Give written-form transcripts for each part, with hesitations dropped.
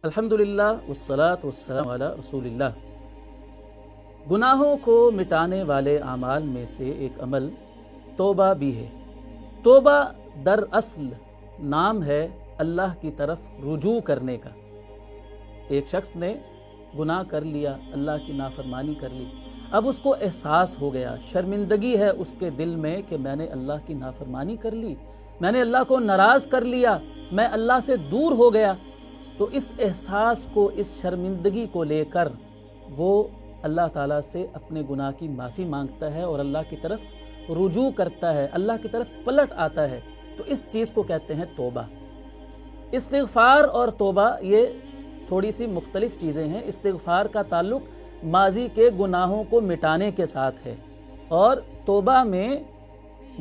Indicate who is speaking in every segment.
Speaker 1: अल्हम्दुलिल्लाह वस्सलातु वस्सलामु अला रसूलिल्लाह। गुनाहों को मिटाने वाले आमाल में से एक अमल तौबा भी है। तौबा दरअसल नाम है अल्लाह की तरफ रुजू करने का। एक शख्स ने गुनाह कर लिया, अल्लाह की नाफरमानी कर ली, अब उसको एहसास हो गया, शर्मिंदगी है उसके दिल में कि मैंने अल्लाह की नाफरमानी कर ली, मैंने अल्लाह को नाराज़ कर लिया, मैं अल्लाह से दूर हो गया। तो इस एहसास को, इस शर्मिंदगी को लेकर वो अल्लाह ताला से अपने गुनाह की माफ़ी मांगता है और अल्लाह की तरफ रुजू करता है, अल्लाह की तरफ पलट आता है। तो इस चीज़ को कहते हैं तौबा। इस्तिग़फ़ार और तौबा ये थोड़ी सी मुख्तलिफ चीज़ें हैं। इस्तिग़फ़ार का ताल्लुक़ माजी के गुनाहों को मिटाने के साथ है और तौबा में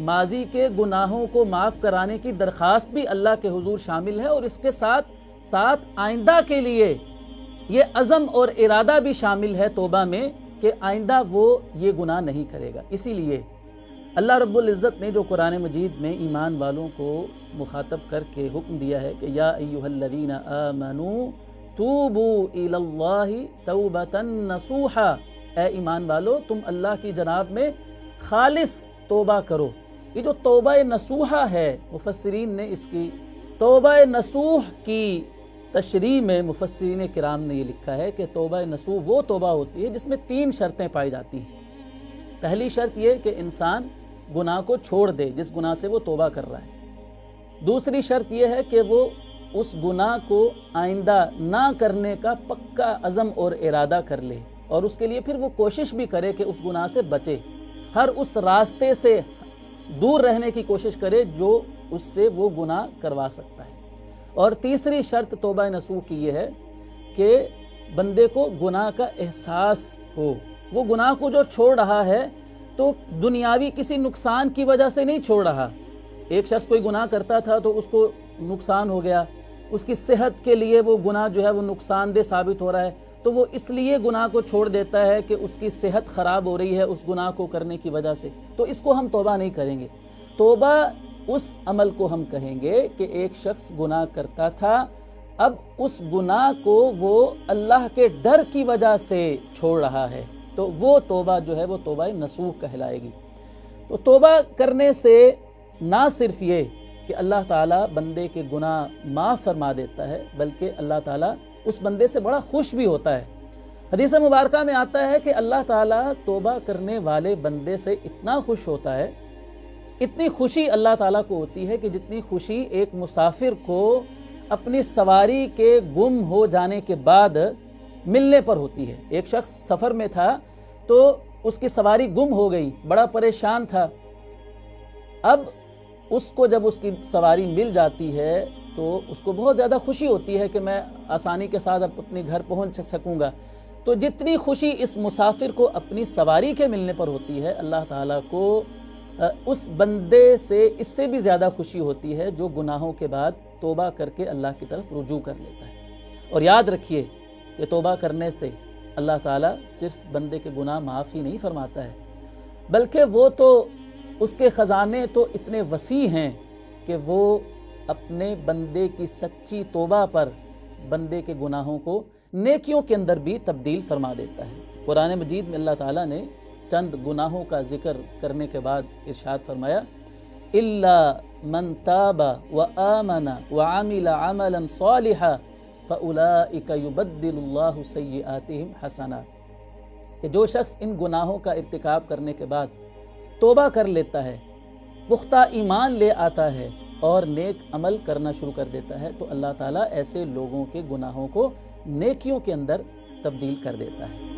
Speaker 1: माजी के गुनाहों को माफ़ कराने की दरख्वास्त भी अल्लाह के हुजूर शामिल है और इसके साथ साथ आइंदा के लिए ये अज़म और इरादा भी शामिल है तौबा में कि आइंदा वो ये गुनाह नहीं करेगा। इसीलिए अल्लाह रब्बुल इज़्ज़त ने जो कुरान मजीद में ईमान वालों को मुखातब करके हुक्म दिया है कि या अय्युहल्लज़ीना आमनू तूबू इलल्लाहि तौबतन नसूहा, ए ईमान वालो तुम अल्लाह की जनाब में खालिस तौबा करो। ये जो तौबा नसूहा है, मुफस्सिरीन ने इसकी तौबा नसूह की तशरीह में मुफस्सिरीन किराम ने ये लिखा है कि तौबा नसूह वो तौबा होती है जिसमें 3 शर्तें पाई जाती हैं। पहली शर्त ये कि इंसान गुनाह को छोड़ दे जिस गुनाह से वो तौबा कर रहा है। दूसरी शर्त ये है कि वो उस गुनाह को आइंदा ना करने का पक्का अज़म और इरादा कर ले और उसके लिए फिर वो कोशिश भी करे कि उस गुनाह से बचे, हर उस रास्ते से दूर रहने की कोशिश करे जो उससे वो गुनाह करवा सकता है। और तीसरी शर्त तौबा नसूह की ये है कि बंदे को गुनाह का एहसास हो। वो गुनाह को जो छोड़ रहा है तो दुनियावी किसी नुकसान की वजह से नहीं छोड़ रहा। एक शख्स कोई गुनाह करता था तो उसको नुकसान हो गया, उसकी सेहत के लिए वो गुनाह जो है वो नुकसानदेह साबित हो रहा है, तो वो इसलिए गुनाह को छोड़ देता है कि उसकी सेहत ख़राब हो रही है उस गुनाह को करने की वजह से, तो इसको हम तौबा नहीं करेंगे। तौबा उस अमल को हम कहेंगे कि एक शख्स गुनाह करता था, अब उस गुनाह को वो अल्लाह के डर की वजह से छोड़ रहा है, तो वो तौबा जो है वो तौबा नसूह कहलाएगी। तो तौबा करने से ना सिर्फ ये कि अल्लाह ताला बंदे के गुनाह माफ़ फरमा देता है, बल्कि अल्लाह ताला उस बंदे से बड़ा खुश भी होता है। हदीस मुबारका में आता है कि अल्लाह ताला तौबा करने वाले बंदे से इतना खुश होता है, इतनी खुशी अल्लाह ताला को होती है कि जितनी खुशी एक मुसाफिर को अपनी सवारी के गुम हो जाने के बाद मिलने पर होती है। एक शख्स सफ़र में था तो उसकी सवारी गुम हो गई, बड़ा परेशान था। अब उसको जब उसकी सवारी मिल जाती है तो उसको बहुत ज़्यादा खुशी होती है कि मैं आसानी के साथ अपने घर पहुंच सकूंगा। तो जितनी खुशी इस मुसाफिर को अपनी सवारी के मिलने पर होती है, अल्लाह ताला को उस बंदे से इससे भी ज़्यादा खुशी होती है जो गुनाहों के बाद तौबा करके अल्लाह की तरफ रुजू कर लेता है। और याद रखिए कि तौबा करने से अल्लाह ताला सिर्फ बंदे के गुनाह माफ़ ही नहीं फरमाता है, बल्कि वो तो उसके ख़जाने तो इतने वसी हैं कि वो अपने बंदे की सच्ची तौबा पर बंदे के गुनाहों को नेकियों के अंदर भी तब्दील फरमा देता है। कुरान मजीद में अल्लाह ताला ने चंद गुनाहों का जिक्र करने के बाद इरशाद फरमाया, इल्ला मन ताबा व आमना व आमिला अमलन सालिहा फउलाइका युबद्दिलुल्लाहु सय्यिआतिहिम हसना, कि जो शख्स इन गुनाहों का इर्तिकाब करने के बाद तौबा कर लेता है, पुख्ता ईमान ले आता है और नेक अमल करना शुरू कर देता है, तो अल्लाह ताला ऐसे लोगों के गुनाहों को नेकियों के अंदर तब्दील कर देता है।